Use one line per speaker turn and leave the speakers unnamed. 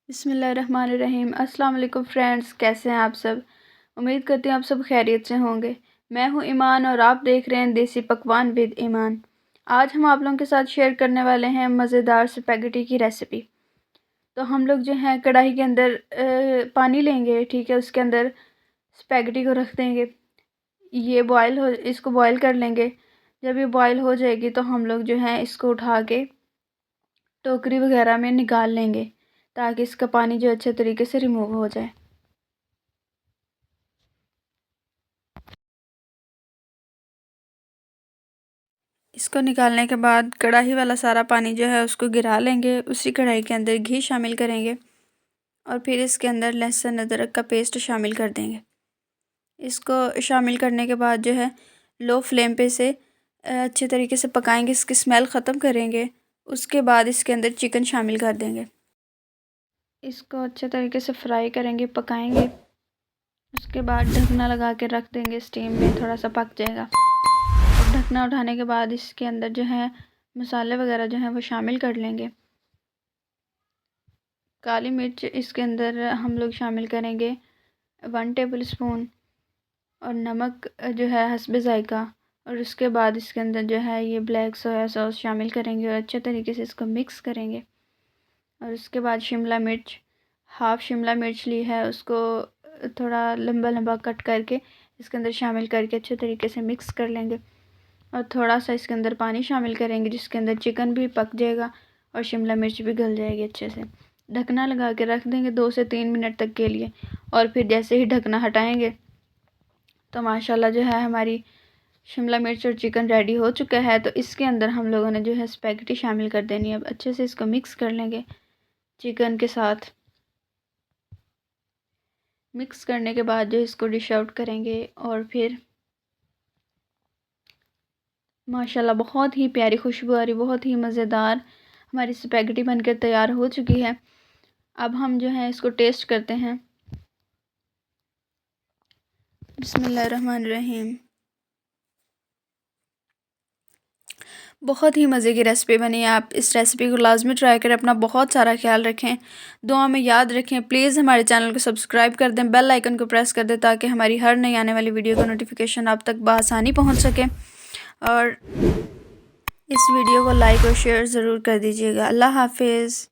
बिस्मिल्लाहिर्रहमानिर्रहीम। अस्सलाम वालेकुम फ्रेंड्स, कैसे हैं आप सब। उम्मीद करती हूँ आप सब खैरियत से होंगे। मैं हूँ ईमान और आप देख रहे हैं देसी पकवान विद ईमान। आज हम आप लोगों के साथ शेयर करने वाले हैं मज़ेदार स्पैगेटी की रेसिपी। तो हम लोग जो है कढ़ाई के अंदर पानी लेंगे, ठीक है। उसके अंदर स्पैगेटी को रख देंगे। ये इसको बॉयल कर लेंगे। जब ये बॉयल हो जाएगी तो हम लोग जो है इसको उठा के टोकरी वगैरह में निकाल लेंगे ताकि इसका पानी जो अच्छे तरीके से रिमूव हो जाए। इसको निकालने के बाद कढ़ाई वाला सारा पानी जो है उसको गिरा लेंगे। उसी कढ़ाई के अंदर घी शामिल करेंगे और फिर इसके अंदर लहसुन अदरक का पेस्ट शामिल कर देंगे। इसको शामिल करने के बाद जो है लो फ्लेम पे से अच्छे तरीके से पकाएंगे, इसकी स्मेल ख़त्म करेंगे। उसके बाद इसके अंदर चिकन शामिल कर देंगे। इसको अच्छे तरीके से फ्राई करेंगे, पकाएंगे। उसके बाद ढकना लगा के रख देंगे, स्टीम में थोड़ा सा पक जाएगा। ढकना उठाने के बाद इसके अंदर जो है मसाले वगैरह जो हैं वो शामिल कर लेंगे। काली मिर्च इसके अंदर हम लोग शामिल करेंगे 1 टेबल स्पून, और नमक जो है हस्बे ज़ायका। और उसके बाद इसके अंदर जो है ये ब्लैक सोया सॉस शामिल करेंगे और अच्छे तरीके से इसको मिक्स करेंगे। और उसके बाद शिमला मिर्च, हाफ़ शिमला मिर्च ली है, उसको थोड़ा लंबा लंबा कट करके इसके अंदर शामिल करके अच्छे तरीके से मिक्स कर लेंगे। और थोड़ा सा इसके अंदर पानी शामिल करेंगे जिसके अंदर चिकन भी पक जाएगा और शिमला मिर्च भी गल जाएगी अच्छे से। ढकना लगा के रख देंगे 2 से 3 मिनट तक के लिए। और फिर जैसे ही ढकना हटाएंगे तो माशाल्लाह जो है हमारी शिमला मिर्च और चिकन रेडी हो चुका है। तो इसके अंदर हम लोगों ने जो है स्पैगेटी शामिल कर देनी है। अब अच्छे से इसको मिक्स कर लेंगे चिकन के साथ। मिक्स करने के बाद जो इसको डिश आउट करेंगे और फिर माशाल्लाह बहुत ही प्यारी खुशबू आ रही, बहुत ही मज़ेदार हमारी स्पैगेटी बनकर तैयार हो चुकी है। अब हम जो है इसको टेस्ट करते हैं। बिस्मिल्लाहिर्रहमानिर्रहीम। बहुत ही मज़े की रेसिपी बनी है। आप इस रेसिपी को लाजमी ट्राई करें। अपना बहुत सारा ख्याल रखें, दुआ में याद रखें। प्लीज़ हमारे चैनल को सब्सक्राइब कर दें, बेल आइकन को प्रेस कर दें ताकि हमारी हर नई आने वाली वीडियो का नोटिफिकेशन आप तक बआसानी पहुंच सके। और इस वीडियो को लाइक और शेयर ज़रूर कर दीजिएगा। अल्लाह हाफिज़।